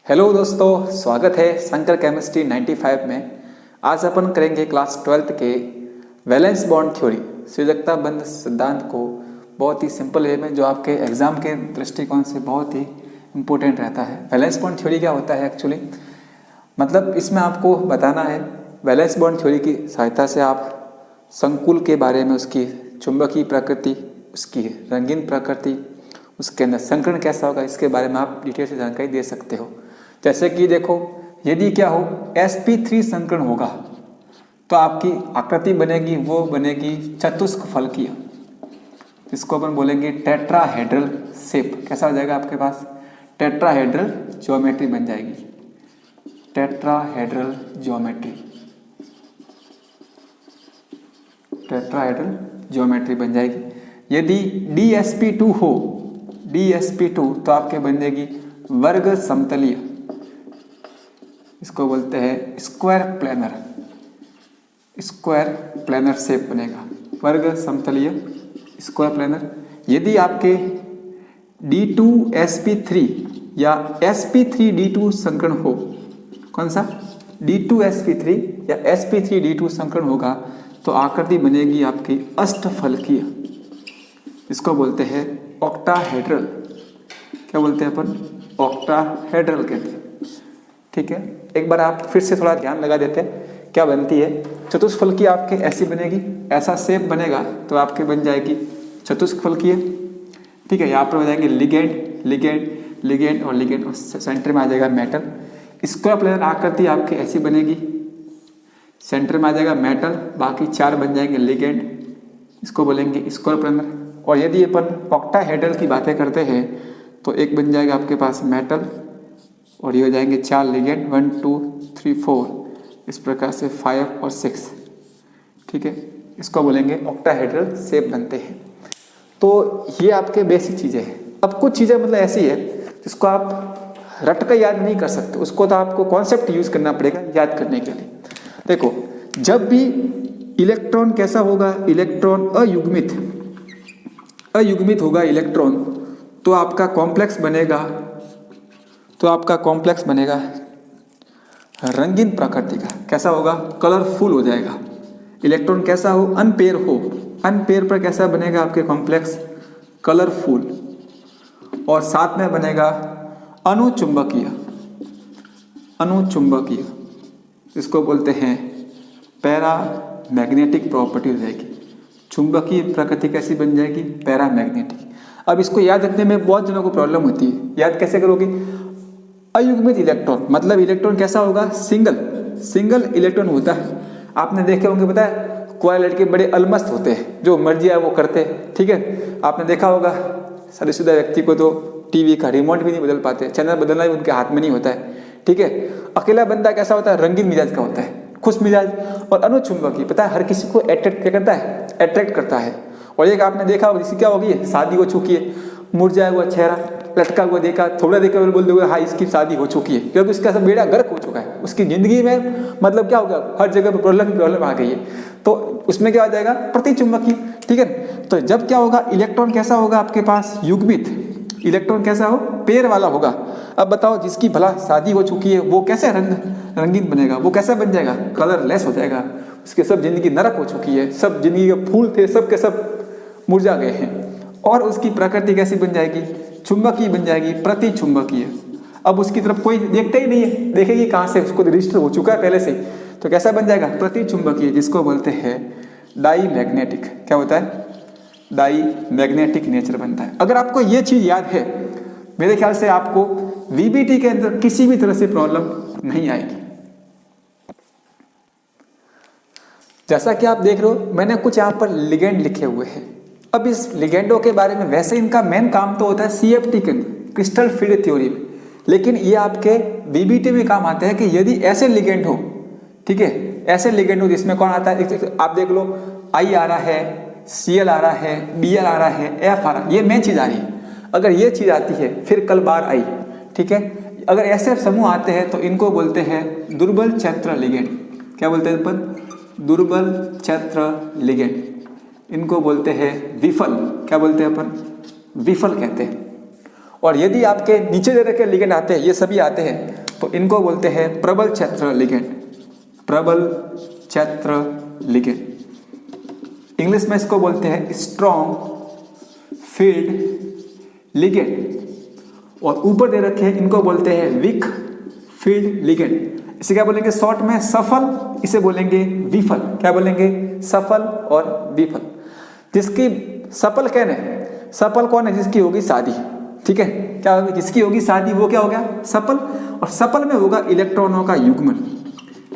Hello दोस्तों, स्वागत है शंकर केमिस्ट्री 95 में। आज अपन करेंगे क्लास 12th के वैलेंस बॉन्ड थ्योरी, संयोजकता बंध सिद्धांत को बहुत ही सिंपल वे में, जो आपके एग्जाम के दृष्टिकोण से बहुत ही इम्पोर्टेंट रहता है। वैलेंस बॉन्ड थ्योरी क्या होता है एक्चुअली, मतलब इसमें आपको बताना है वैलेंस बॉन्ड थ्योरी की सहायता से आप संकुल के बारे में, उसकी चुंबकीय प्रकृति, उसकी रंगीन प्रकृति, उसके अंदर संकरण कैसा होगा, इसके बारे में आप डिटेल से जानकारी दे सकते हो। जैसे कि देखो, यदि क्या हो sp3 संकरण होगा तो आपकी आकृति बनेगी, वो बनेगी चतुष्क फलकीय, जिसको अपन बोलेंगे टेट्राहेड्रल शेप। कैसा हो जाएगा आपके पास, टेट्राहेड्रल ज्योमेट्री बन जाएगी, टेट्राहेड्रल ज्योमेट्री, टेट्राहेड्रल ज्योमेट्री बन जाएगी। यदि dsp2 हो, dsp2 तो आपके बन जाएगी वर्ग समतलीय, इसको बोलते हैं square planar, square planar shape बनेगा, वर्ग समतलीय स्क्वायर प्लेनर। यदि आपके d2sp3 या sp3d2 संकरण हो, कौन सा d2sp3 या sp3d2 संकरण होगा तो आकृति बनेगी आपकी अष्टफलकीय, इसको बोलते हैं ऑक्टाहेड्रल। क्या बोलते हैं अपन, ऑक्टाहेड्रल कहते हैं। ठीक है, एक बार आप फिर से थोड़ा ध्यान लगा देते हैं क्या बनती है। चतुष्फलकीय आपके ऐसी बनेगी, ऐसा शेप बनेगा तो आपके बन जाएगी चतुष्फलकीय। ठीक है, यहाँ पर हो जाएंगे लिगेंड, लिगेंड, लिगेंड और लिगेंड, और सेंटर में आ जाएगा मेटल। स्क्वायर प्लेनर आकृति आपकी ऐसी बनेगी, सेंटर में आ जाएगा मेटल, बाकी चार बन जाएंगे लिगेंड, इसको बोलेंगे स्क्वायर प्लेनर। और यदि अपन ऑक्टाहेड्रल की बातें करते हैं तो एक बन जाएगा आपके पास मेटल, और ये हो जाएंगे चार लिगेंड, 1 2 3 4, इस प्रकार से 5 और 6। ठीक है, इसको बोलेंगे ऑक्टाहेड्रल शेप बनते हैं। तो ये आपके बेसिक चीज़ें हैं। अब कुछ चीज़ें मतलब ऐसी है जिसको आप रट कर याद नहीं कर सकते, उसको तो आपको कॉन्सेप्ट यूज करना पड़ेगा याद करने के लिए। देखो, जब भी इलेक्ट्रॉन कैसा होगा, इलेक्ट्रॉन अयुग्मित, अयुग्मित होगा इलेक्ट्रॉन, तो आपका कॉम्प्लेक्स बनेगा, तो आपका कॉम्प्लेक्स बनेगा रंगीन प्रकृति का। कैसा होगा, कलरफुल हो जाएगा। इलेक्ट्रॉन कैसा हो, अनपेयर हो, अनपेयर पर कैसा बनेगा आपके कॉम्प्लेक्स, कलरफुल। और साथ में बनेगा अनुचुंबकीय, अनुचुंबकीय, इसको बोलते हैं पैरा मैग्नेटिक प्रॉपर्टी हो जाएगी। चुंबकीय प्रकृति कैसी बन जाएगी, पैरा मैग्नेटिक। अब इसको याद रखने में बहुत जनों को प्रॉब्लम होती है, याद कैसे करोगे। अयुग्मित इलेक्ट्रॉन मतलब इलेक्ट्रॉन कैसा होगा, सिंगल, सिंगल इलेक्ट्रॉन होता है। आपने देखे होंगे, पता है कोई लड़के बड़े अलमस्त होते हैं, जो मर्जी है वो करते हैं। ठीक है, आपने देखा होगा शादीशुदा व्यक्ति को तो टीवी का रिमोट भी नहीं बदल पाते, चैनल बदलना भी उनके हाथ में नहीं होता है। ठीक है, अकेला बंदा कैसा होता है, रंगीन मिजाज का होता है, खुश मिजाज। और अनुचुंबकीय पता है हर किसी को अट्रैक्ट क्या करता है, अट्रैक्ट करता है। और एक आपने देखा होगा, जिसकी क्या होगी, शादी हो चुकी है, मुरझाया हुआ चेहरा, लटका हुआ देखा, थोड़ा देखा बोल दोगे हाँ इसकी शादी हो चुकी है, क्योंकि उसका सब बेड़ा गर्क हो चुका है, उसकी जिंदगी में मतलब क्या होगा, हर जगह पर प्रॉब्लम आ गई है। तो उसमें क्या आ जाएगा, प्रतिचुंबकीय। ठीक है, तो जब क्या होगा, इलेक्ट्रॉन कैसा होगा आपके पास, युग्मित, इलेक्ट्रॉन कैसा हो, पेयर वाला होगा। अब बताओ, जिसकी भला शादी हो चुकी है वो कैसे रंगीन बनेगा, वो कैसा बन जाएगा, कलरलेस हो जाएगा। उसके सब जिंदगी नरक हो चुकी है, सब जिंदगी के फूल थे सब के सब मुरझा गए हैं। और उसकी प्रकृति कैसी बन जाएगी, चुंबकीय बन जाएगी, प्रतिचुंबकीय। अब उसकी तरफ कोई देखता ही नहीं है, देखेगी कहाँ से, उसको रजिस्टर हो चुका है पहले से, तो कैसा बन जाएगा, प्रतिचुंबकीय, जिसको बोलते हैं डाई मैग्नेटिक। क्या होता है, डाई मैग्नेटिक नेचर बनता है। अगर आपको ये चीज याद है, मेरे ख्याल से आपको वीबीटी के अंदर किसी भी तरह से प्रॉब्लम नहीं आएगी। जैसा कि आप देख रहे हो, मैंने कुछ यहाँ पर लिगेंड लिखे हुए हैं। अब इस लिगेंडों के बारे में, वैसे इनका मेन काम तो होता है सीएफटी के अंदर, क्रिस्टल फील्ड थ्योरी में, लेकिन ये आपके बीबीटी में काम आते हैं कि यदि ऐसे लिगेंड हो, ठीक है, ऐसे लिगेंड हो जिसमें कौन आता है, आप देख लो आई आ रहा है, सीएल आ रहा है, बीएल आ रहा है, एफ आ रहा है, ये मेन चीज आ रही है। अगर ये चीज आती है फिर कल बार आई, ठीक है, अगर ऐसे समूह आते हैं तो इनको बोलते हैं दुर्बल क्षेत्र लिगेंड। क्या बोलते हैं अपन, दुर्बल क्षेत्र लिगेंड। इनको बोलते हैं विफल। क्या बोलते हैं अपन, विफल कहते हैं। और यदि आपके नीचे दे रखे लिगेंड आते हैं, ये सभी आते हैं, तो इनको बोलते हैं प्रबल क्षेत्र लिगेंड, प्रबल क्षेत्र लिगेंड। इंग्लिश में इसको बोलते हैं स्ट्रॉन्ग फील्ड लिगेंड। और ऊपर दे रखे हैं, इनको बोलते हैं वीक फील्ड लिगेंड। इसे क्या बोलेंगे शॉर्ट में? सफल, इसे बोलेंगे विफल। क्या बोलेंगे? सफल और विफल। जिसकी सफल कौन है? सफल कौन है? जिसकी होगी शादी, ठीक है। क्या होगी? जिसकी होगी शादी वो क्या हो गया? सफल। और सफल में होगा इलेक्ट्रॉनों का युग्मन।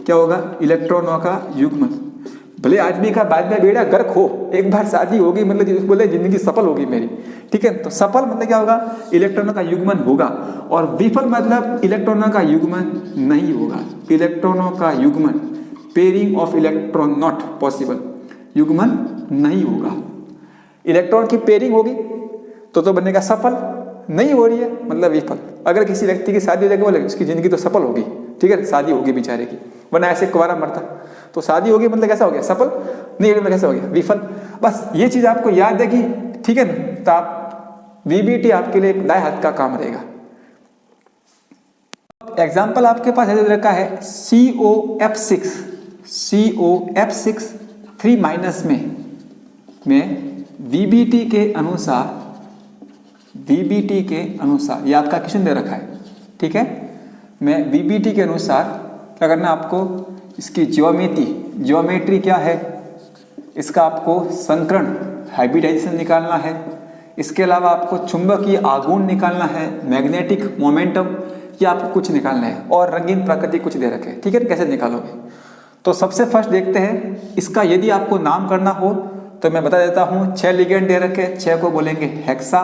क्या होगा? इलेक्ट्रॉनों का युग्मन। भले आदमी का बाद में बेड़ा गर्क हो, एक बार शादी होगी मतलब बोले जिंदगी सफल होगी मेरी, ठीक है। तो सफल मतलब क्या होगा? इलेक्ट्रॉनों का युग्मन होगा। और विफल मतलब इलेक्ट्रॉनों का युग्मन नहीं होगा। इलेक्ट्रॉनों का युग्मन, pairing of electron not possible, युग्मन नहीं होगा। इलेक्ट्रॉन की पेयरिंग होगी तो बनेगा सफल, नहीं हो रही है मतलब विफल। अगर किसी व्यक्ति की शादी हो जाएगी बोले उसकी जिंदगी तो सफल होगी, ठीक है, शादी होगी बेचारे की, वरना ऐसे कुंवारा मरता। तो शादी होगी मतलब कैसा हो गया? सफल। नहीं मतलब कैसा हो गया? विफल। बस ये चीज आपको याद है कि ठीक है ना, तो आप वीबीटी आपके लिए एक दाएं हाथ का काम रहेगा। एग्जाम्पल आपके पास ऐसे रखा है COF6, COF6 3- में वीबीटी के अनुसार ये आपका क्वेश्चन दे रखा है, ठीक है। मैं वीबीटी के अनुसार क्या करना आपको? इसकी ज्योमेट्री क्या है, इसका आपको संकरण हाइब्रिडाइजेशन निकालना है। इसके अलावा आपको चुंबकीय आघूर्ण निकालना है, मैग्नेटिक मोमेंटम, या आपको कुछ निकालना है, और रंगीन प्रकृति कुछ दे रखे, ठीक है। कैसे निकालोगे? तो सबसे फर्स्ट देखते हैं इसका। यदि आपको नाम करना हो तो मैं बता देता हूँ। 6 लिगेंड दे रखे, 6 को बोलेंगे हेक्सा,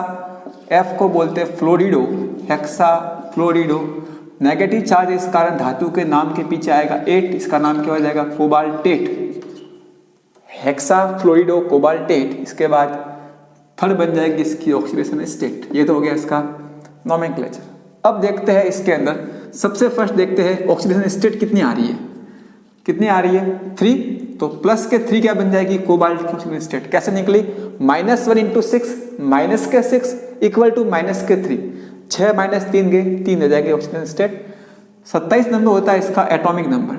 F को बोलते हैं फ्लोरिडो, हेक्सा फ्लोरिडो। नेगेटिव चार्ज इस कारण धातु के नाम के पीछे आएगा 8, इसका नाम क्या हो जाएगा? Cobaltate, hexa fluorido cobaltate. इसके बाद थर्ड बन जाएगी इसकी ऑक्सीडेशन स्टेट। ये तो हो गया इसका नोमेनक्लेचर। अब देखते हैं इसके अंदर, सबसे फर्स्ट देखते हैं ऑक्सीडेशन स्टेट कितनी आ रही है। कितनी आ रही है? 3। तो प्लस के 3 क्या बन जाएगी? कोबाल्ट की ऑक्सीडेशन स्टेट। कैसे निकली? -1 × 6, माइनस के 6 इक्वल टू माइनस के 3, 6 - 3 गए, 3 हो जाएगी ऑक्सीजन स्टेट। 27 नंबर होता है इसका एटॉमिक नंबर।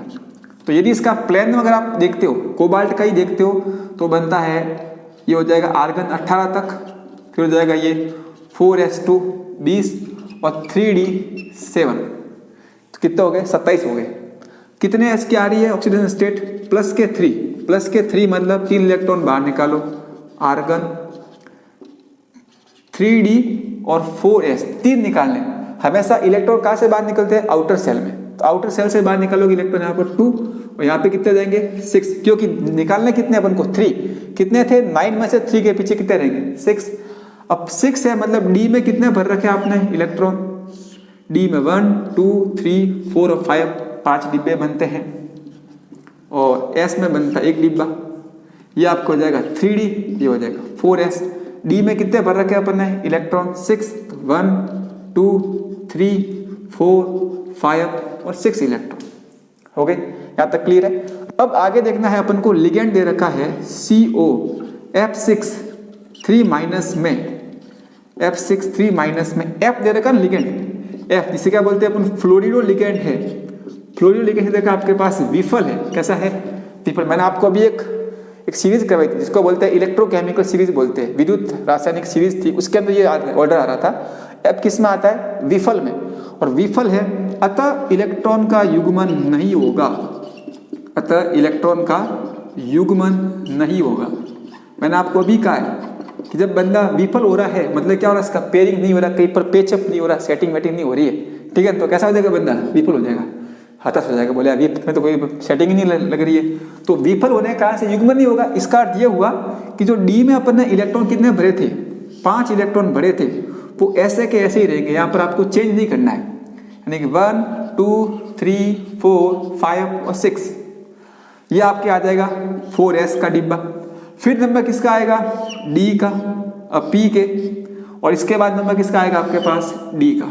तो यदि इसका प्लेन अगर आप देखते हो, कोबाल्ट का ही देखते हो, तो बनता है ये हो जाएगा आर्गन 18 तक, फिर हो जाएगा ये 4s2 20 और 3d7। तो कितने हो गए? 27 हो गए। कितने s की आ रही है ऑक्सीजन स्टेट? प्लस के 3, प्लस के 3 मतलब 3 इलेक्ट्रॉन बाहर निकालो, आर्गन 3d और 4s 3 निकालने। हमेशा इलेक्ट्रॉन कहाँ से बाहर निकलते हैं? आउटर सेल में। तो आउटर सेल से बाहर निकालोगे इलेक्ट्रॉन यहाँ पर 2 और यहाँ पे कितने जाएंगे? 6, क्योंकि निकालने कितने अपन को? 3। कितने थे? 9 में से 3 के पीछे कितने रहेंगे? 6। अब 6 है मतलब डी में कितने भर रखे आपने इलेक्ट्रॉन? डी में 1 2 3 4 और 5 डिब्बे बनते हैं, और एस में बनता है 1 डिब्बा। ये आपको हो जाएगा 3d, ये हो जाएगा 4s। डी में कितने भर रखे अपन ने इलेक्ट्रॉन? 6। 1 2 3 4 5 और 6 इलेक्ट्रॉन हो गए। यहाँ तक क्लियर है। अब आगे देखना है अपन को। लिगेंड दे रखा है COF6 3- में, F6 3- में F दे रखा लिगेंड, F जिसे क्या बोलते हैं अपन? फ्लोरिडो लिगेंड है। फ्लोरिडो लिगेंड देखा आपके पास विफल है। कैसा है? विफल। मैंने आपको अभी एक सीरीज करवाई थी जिसको बोलते हैं इलेक्ट्रोकेमिकल सीरीज बोलते हैं, विद्युत रासायनिक सीरीज थी, उसके अंदर ये ऑर्डर आ रहा था। F किस में आता है? विफल में। और विफल है, अतः इलेक्ट्रॉन का युग्मन नहीं होगा, अतः इलेक्ट्रॉन का युग्मन नहीं होगा। मैंने आपको अभी कहा है कि जब बंदा विफल हो रहा है मतलब क्या हो रहा है? इसका पेयरिंग नहीं हो रहा, कहीं पर पेचअप नहीं हो रहा, सेटिंग वेटिंग नहीं हो रही है, ठीक है। तो कैसा हो जाएगा? बंदा विफल हो जाएगा, हताश हो जाएगा, बोले अभी में तो कोई सेटिंग ही नहीं लग रही है। तो विफल होने के कारण से युग्मन नहीं होगा। इसका अर्थ ये हुआ कि जो डी में अपन ने इलेक्ट्रॉन कितने भरे थे? 5 इलेक्ट्रॉन भरे थे, वो ऐसे के ऐसे ही रहेंगे। यहाँ पर आपको चेंज नहीं करना है, यानी कि 1 2 3 4 5 और 6 ये आपके आ जाएगा 4s का डिब्बा। फिर नंबर किसका आएगा? डी का, अब पी के, और इसके बाद नंबर किसका आएगा आपके पास? डी का।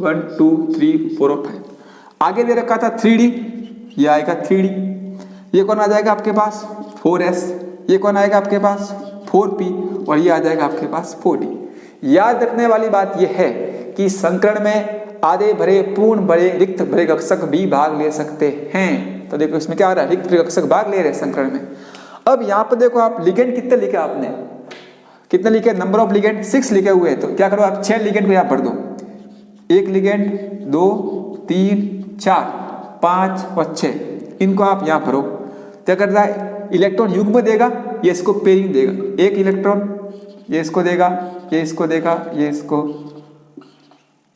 1 2 3 4 और 5। आगे दे रखा था 3d, ये आएगा 3d। ये कौन आ जाएगा आपके पास? 4s। ये कौन आएगा आपके पास? 4p। और ये आ जाएगा आपके पास 4d। याद रखने वाली बात यह है कि संकरण में आधे भरे, पूर्ण भरे, रिक्त भरे कक्षक भी भाग ले सकते हैं। तो देखो इसमें क्या आ रहा है, रिक्त भरे कक्षक भाग ले रहे हैं संकरण में। अब यहाँ पर देखो आप लिगेंड कितने लिखे आपने, कितने लिखे, नंबर ऑफ लिगेंड 6 लिखे हुए हैं। तो क्या करो आप 6 लिगेंड को यहाँ भर दो, 1 लिगेंड, 2, 3, 4, 5 और 6, इनको आप यहाँ भरो। क्या करता है, इलेक्ट्रॉन युग्म देगा, ये इसको पेयरिंग देगा, एक इलेक्ट्रॉन ये इसको देगा, ये इसको देगा, ये इसको,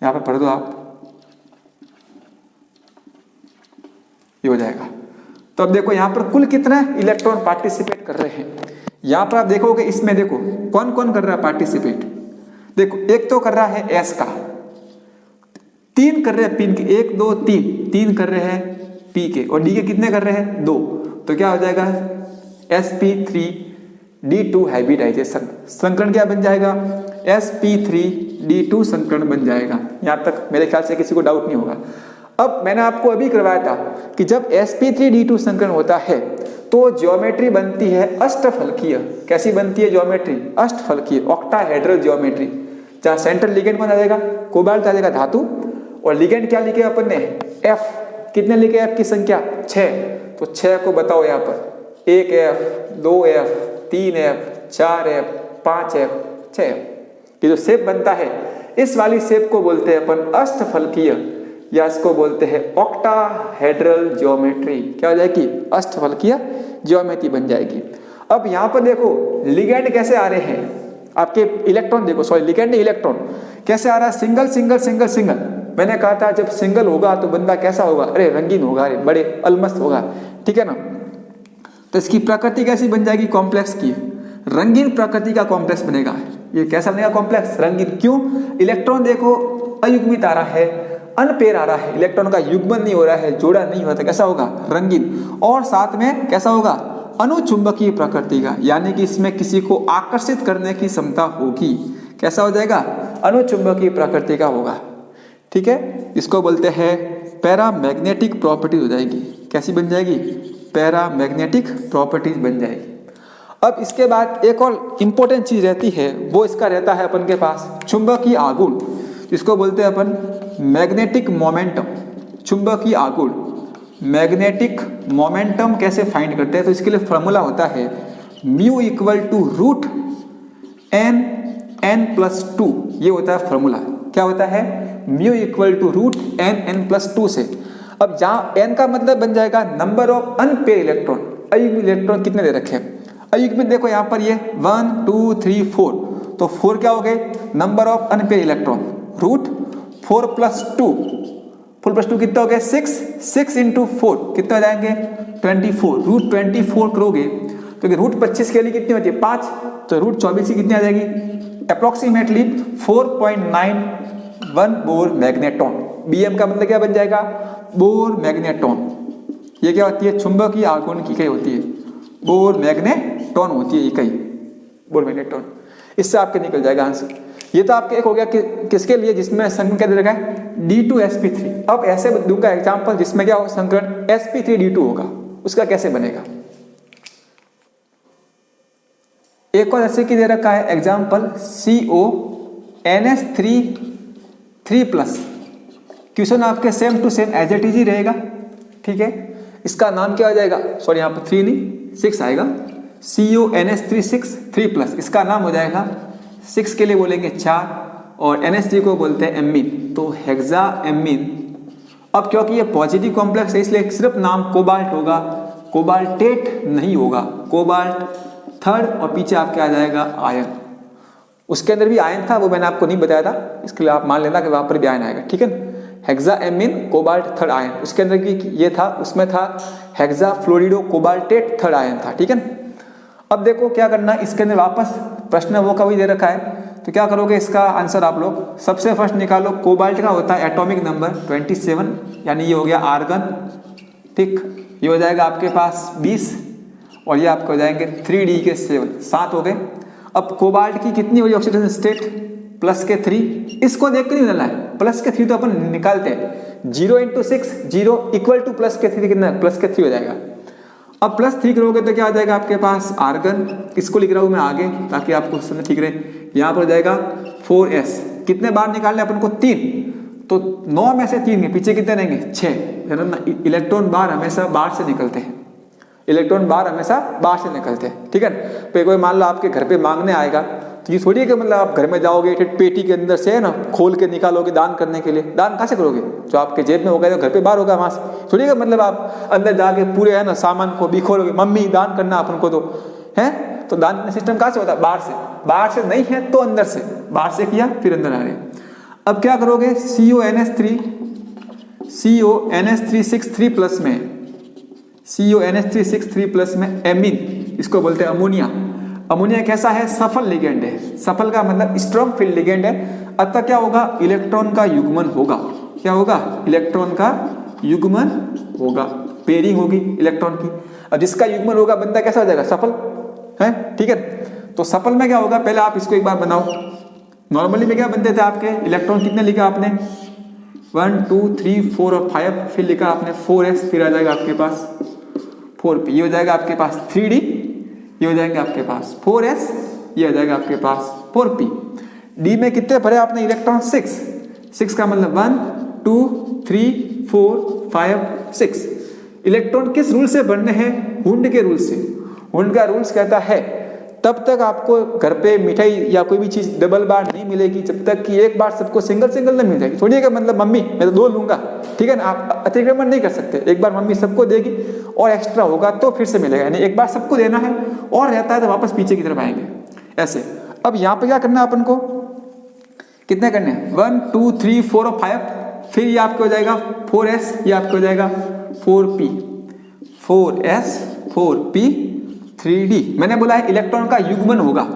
यहाँ पे भर दो आप, ये हो जाएगा। तो अब देखो यहाँ पर कुल कितना इलेक्ट्रॉन पार्टिसिपेट कर रहे हैं। यहाँ पर आप देखोगे इसमें देखो कौन कौन कर रहा है पार्टिसिपेट। देखो एक तो कर रहा है एस का, 3 कर रहे हैं पिन के, 1 2 3 कर रहे हैं पी के, और डी के कितने कर रहे हैं, 2। तो क्या हो जाएगा, sp3d2 हाइब्रिडाइजेशन, संकरण क्या बन जाएगा, sp3d2 संकरण बन जाएगा। यहाँ तक मेरे ख्याल से किसी को डाउट नहीं होगा। अब मैंने आपको अभी करवाया था कि जब sp3d2 संकरण होता है तो ज्योमेट्री बनती है अष्टफलकीय। कैसी बनती है ज्योमेट्री, अष्टफलकीय, ऑक्टाहेड्रल ज्योमेट्री, जहाँ सेंट्रल लिगेंड कौन आ जाएगा, कोबाल्ट आ जाएगा, धातु, और लिगेंड क्या लिखे अपन ने, F, कितने लिखे F की संख्या 6। तो 6 को बताओ यहाँ पर, 1F, 2F, 3F, 4F, 5F, 6F। ये जो शेप बनता है इस वाली शेप को बोलते हैं अपन अष्टफलकीय, या इसको बोलते हैं ऑक्टाहेड्रल ज्योमेट्री। क्या हो जाएगी, अष्टफलकीय ज्योमेट्री बन जाएगी। अब यहाँ पर देखो लिगेंड कैसे आ रहे हैं आपके, इलेक्ट्रॉन देखो, सॉरी लिगेंड नहीं, इलेक्ट्रॉन कैसे आ रहा है, सिंगल सिंगल सिंगल सिंगल। मैंने कहा था जब सिंगल होगा तो बंदा कैसा होगा, अरे रंगीन होगा, अरे बड़े अलमस्त होगा, ठीक है ना। तो इसकी प्रकृति कैसी बन जाएगी, कॉम्प्लेक्स की, रंगीन प्रकृति का कॉम्प्लेक्स बनेगा। ये कैसा बनेगा, कॉम्प्लेक्स, रंगीन। क्यों, इलेक्ट्रॉन देखो अयुग्मित आ रहा है, अनपेयर आ रहा है, इलेक्ट्रॉन का युग्मन नहीं हो रहा है, जोड़ा नहीं होता, कैसा होगा, रंगीन। और साथ में कैसा होगा, अनुचुंबकीय प्रकृति का, यानी कि इसमें किसी को आकर्षित करने की क्षमता होगी। कैसा हो जाएगा, अनुचुंबकीय प्रकृति का होगा, ठीक है। इसको बोलते हैं पैरामैग्नेटिक प्रॉपर्टीज हो जाएगी। कैसी बन जाएगी, पैरामैग्नेटिक प्रॉपर्टीज बन जाएगी। अब इसके बाद एक और इंपॉर्टेंट चीज रहती है, वो इसका रहता है अपन के पास चुंबकीय आघूर्ण, इसको बोलते हैं अपन मैग्नेटिक मोमेंटम। चुंबकीय आघूर्ण, मैग्नेटिक मोमेंटम कैसे फाइंड करते हैं, तो इसके लिए फॉर्मूला होता है mu equal to root n n plus 2। ये होता है फॉर्मूला, क्या होता है, mu equal to root n n plus 2 से। अब जहां एन का मतलब बन जाएगा नंबर ऑफ अनपेयर इलेक्ट्रॉन, अयुग्म इलेक्ट्रॉन कितने दे रखे हैं, अयुग्म में देखो यहाँ पर ये 1 2 3 4, तो 4 क्या हो गए, number of unpaired electron, root 4 plus 2, 4 plus 2 कितना हो गया 6, 6 इंटू 4 कितना हो जाएंगे 24, रूट 24 करोगे तो रूट 25 के लिए कितनी होती है 5, तो रूट 24 की कितनी आ जाएगी अप्रोक्सीमेटली 4.91 बोर मैग्नेट्रॉन। बीएम का मतलब क्या बन जाएगा, बोर मैग्नेट्रॉन। ये क्या होती है, चुंबकीय आघूर्ण की इकाई होती है, बोर मैग्नेट्रॉन होती है इकाई, बोर मैग्नेट्रॉन। इससे आपके निकल जाएगा आंसर। ये तो आपके एक हो गया कि किसके लिए, जिसमें संकरण क्या दे रखा है D2sp3। अब ऐसे दूंगा एग्जांपल जिसमें क्या हो, संकरण sp3d2 होगा, उसका कैसे बनेगा। एक और ऐसे की दे रखा है एग्जांपल CONS3 क्वेश्चन आपके same to same as it is ही रहेगा, ठीक है। इसका नाम क्या हो जाएगा, सॉरी यहाँ पर 3 नहीं 6 आएगा, CONS3 इसका नाम हो जाएगा 6 के लिए बोलेंगे 4 और NH3 को बोलते हैं एमीन, तो हेक्सा एमीन। अब क्योंकि ये पॉजिटिव कॉम्प्लेक्स है इसलिए सिर्फ नाम कोबाल्ट होगा, कोबाल्टेट नहीं होगा, कोबाल्ट थर्ड और पीछे आपके आ जाएगा आयन। उसके अंदर भी आयन था, वो मैंने आपको नहीं बताया था, इसके लिए आप मान लेना कि वहां पर भी आयन आएगा, ठीक है। Hexa amine cobalt third ion, उसके अंदर भी ये था, उसमें था hexa fluorido cobaltate third ion था, ठीक है। अब देखो क्या करना, इसके अंदर वापस प्रश्न वो का भी दे रखा है, तो क्या करोगे इसका आंसर आप लोग सबसे फर्स्ट निकालो। कोबाल्ट का होता है एटॉमिक नंबर 27, यानी ये हो गया आर्गन, ठीक। ये हो जाएगा आपके पास 20 और ये आपके हो जाएंगे 3D के 7 हो गए। अब कोबाल्ट की कितनी हो गई ऑक्सीडेशन स्टेट, प्लस के 3, इसको देख कर नहीं बदलना है, प्लस के 3 तो अपन निकालते हैं, 0 × 6 0 इक्वल टू प्लस के 3 कितना, प्लस के 3 हो जाएगा। अब +3 करोगे तो क्या आ जाएगा आपके पास आर्गन, इसको लिख रहा हूं मैं आगे ताकि आपको समझ ठीक रहे। यहाँ पर हो जाएगा 4s, कितने बार निकालने अपन को 3, तो 9 में से 3 के पीछे कितने रहेंगे 6। इलेक्ट्रॉन बाहर हमेशा बाहर से निकलते हैं, इलेक्ट्रॉन बाहर हमेशा बाहर से निकलते हैं, ठीक है। तो कोई मान लो आपके घर पे मांगने आएगा तो ये थोड़ी है कि मतलब आप घर में जाओगे फिर पेटी के अंदर से है ना खोल के निकालोगे दान करने के लिए, दान कहाँ से करोगे, जो आपके जेब में होगा जो घर पे बाहर होगा वहां से थोड़ी है मतलब आप अंदर जाके पूरे है ना सामान को बिखोरोगे, मम्मी दान करना अपन को तो है। तो दान करने सिस्टम कहाँ से होता है, बाहर से, बाहर से नहीं है तो अंदर से, बाहर से किया फिर अंदर आ रहे। अब क्या करोगे CONH3 प्लस में, CONH3 प्लस में एमीन, इसको बोलते हैं अमोनिया। अमोनिया कैसा है, सफल लिगेंड है, सफल का मतलब स्ट्रॉन्ग फील्ड लिगेंड है। अतः क्या होगा, इलेक्ट्रॉन का युग्मन होगा, क्या होगा, इलेक्ट्रॉन का युग्मन होगा, पेयरिंग होगी इलेक्ट्रॉन की। अब जिसका युग्मन होगा बंदा कैसा हो जाएगा, सफल है, ठीक है। तो सफल में क्या होगा, पहले आप इसको एक बार बनाओ। नॉर्मली में क्या बनते थे आपके इलेक्ट्रॉन, कितने लिखा आपने 1 2 3 4 और 5, फिर लिखा आपने 4s, फिर आ जाएगा आपके पास 4p, ये हो जाएगा आपके पास 3d, ये हो जाएंगे आपके पास 4s, ये हो जाएगा आपके पास 4p। d में कितने भरे आपने इलेक्ट्रॉन 6 का मतलब 1 2 3 4 5 6। इलेक्ट्रॉन किस रूल से बनने हैं, हुंड के रूल से। हुंड का रूल्स कहता है तब तक आपको घर पे मिठाई या कोई भी चीज डबल बार नहीं मिलेगी जब तक कि एक बार सबको सिंगल सिंगल ना मिल जाएगी। थोड़ी है मतलब मम्मी मैं तो 2 लूंगा, ठीक है ना, आप अतिक्रमण नहीं कर सकते। एक बार मम्मी सबको देगी और एक्स्ट्रा होगा तो फिर से मिलेगा, यानी एक बार सबको देना है और रहता है तो वापस पीछे की तरफ आएंगे ऐसे। अब यहाँ पे क्या करना है अपन को, कितने करने हैं 1 2 3 4 और 5, फिर ये आपको हो जाएगा 4s, ये आपको हो जाएगा 4p, 4s 4p 3d। मैंने बोला है इलेक्ट्रॉन का युग्मन होगा,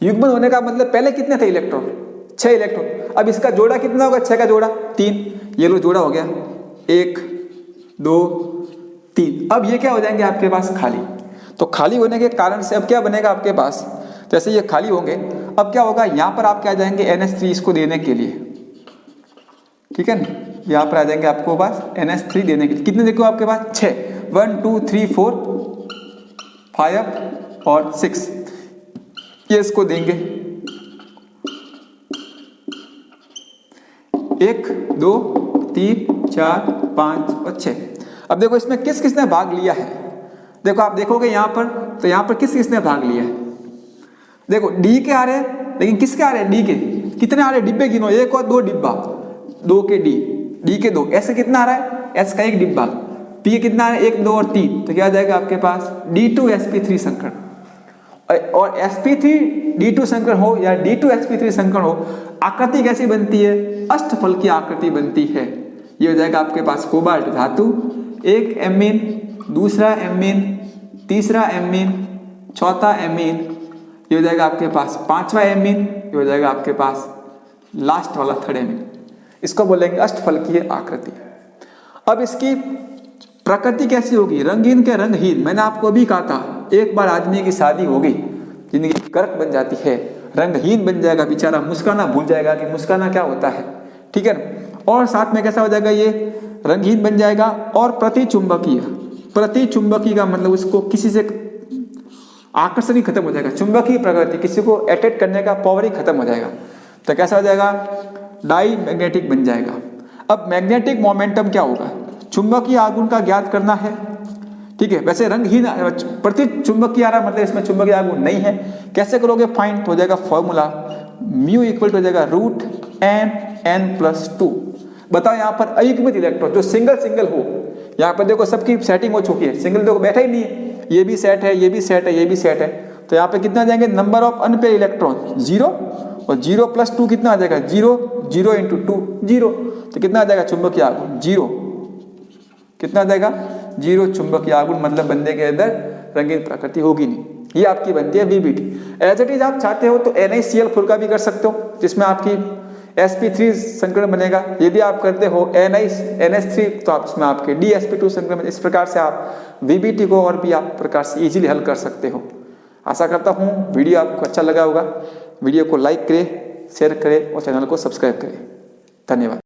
युग्मन होने का मतलब पहले कितने थे इलेक्ट्रॉन 6 इलेक्ट्रॉन, अब इसका जोड़ा कितना होगा 6 का जोड़ा 3, ये लो जोड़ा हो गया 1 2 3। अब ये क्या हो जाएंगे आपके पास खाली, तो खाली होने के कारण से अब क्या बनेगा आपके पास, जैसे ये खाली होंगे अब क्या होगा, यहाँ पर आप क्या जाएंगे NH3 इसको देने के लिए, ठीक है ना, यहाँ पर आ जाएंगे आपको पास NH3 देने के लिए। कितने देखो आपके पास 6, 1 2 3 4 5 और 6, ये इसको देंगे 1 2 3 4 5 और 6। अब देखो इसमें किस किसने भाग लिया है, देखो आप देखोगे यहाँ पर, तो यहाँ पर किस किसने भाग लिया है, देखो डी के आ रहे हैं, लेकिन किसके आ रहे हैं, डी के कितने आ रहे हैं, डिब्बे गिनो 1 और 2 डिब्बा, 2 के डी के 2, ऐसे कितना आ रहा है, एस का 1 डिब्बा, पी के कितना है 1 2 और 3, तो क्या आ जाएगा आपके पास D2sp3 संकरण। और sp3 D2 संकरण हो या D2sp3 संकरण हो, आकृति कैसी बनती है, अष्टफल की आकृति बनती है। ये हो जाएगा आपके पास कोबाल्ट धातु, 1 एमीन, दूसरा एमीन, तीसरा एमीन, चौथा एमीन, ये हो जाएगा आपके पास 5वां एमीन, ये हो जाएगा आपके पास लास्ट वाला 3rd एमीन। इसको बोलेंगे अष्टफल की आकृति। अब इसकी प्रकृति कैसी होगी, रंगीन के रंगहीन। मैंने आपको भी कहा था एक बार आदमी की शादी हो गई जिंदगी कर्क बन जाती है, रंगहीन बन जाएगा बेचारा, मुस्काना भूल जाएगा कि मुस्काना क्या होता है, ठीक है ना। और साथ में कैसा हो जाएगा, ये रंगहीन बन जाएगा। और प्रतिचुंबकीय, प्रतिचुंबकीय का मतलब उसको किसी से आकर्षण ही खत्म हो जाएगा, चुंबकीय प्रकृति, किसी को अट्रैक्ट करने का पावर ही खत्म हो जाएगा, तो कैसा हो जाएगा, डाई मैग्नेटिक बन जाएगा। अब मैग्नेटिक मोमेंटम क्या होगा, चुंबकीय आघूर्ण का ज्ञात करना है, ठीक है। वैसे रंगहीन प्रति चुंबकीय आ रहा मतलब इसमें चुंबकीय आघूर्ण नहीं है, कैसे करोगे फाइंड, तो हो जाएगा फॉर्मूला म्यू इक्वल टू हो जाएगा √n+2। बताओ यहाँ पर अयुग्मित इलेक्ट्रॉन जो सिंगल सिंगल हो, यहाँ पर देखो सबकी सेटिंग हो चुकी है, सिंगल देखो बैठा ही नहीं है, ये भी सेट है, ये भी सेट है, ये भी सेट है, तो यहाँ पे कितना जाएंगे, नंबर ऑफ अनपेयर इलेक्ट्रॉन 0, और 0+2 कितना आ जाएगा 0, 0 × 2 0, तो कितना आ जाएगा चुंबकीय आघूर्ण 0, कितना आ जाएगा 0 चुंबकीय आघूर्ण, मतलब बंदे के अंदर रंगीन प्रकृति होगी नहीं। ये आपकी बनती है VBT। एज इट इज आप चाहते हो तो NiCl4 का भी कर सकते हो, जिसमें आपकी sp3 संकरण बनेगा। यदि आप करते हो NH3 तो आप इसमें आपके DsP2 संकरण। इस प्रकार से आप VBT को और भी आप प्रकार से इजीली हल कर सकते हो। आशा करता हूँ वीडियो आपको अच्छा लगा होगा। वीडियो को लाइक करें, शेयर करें और चैनल को सब्सक्राइब करें। धन्यवाद।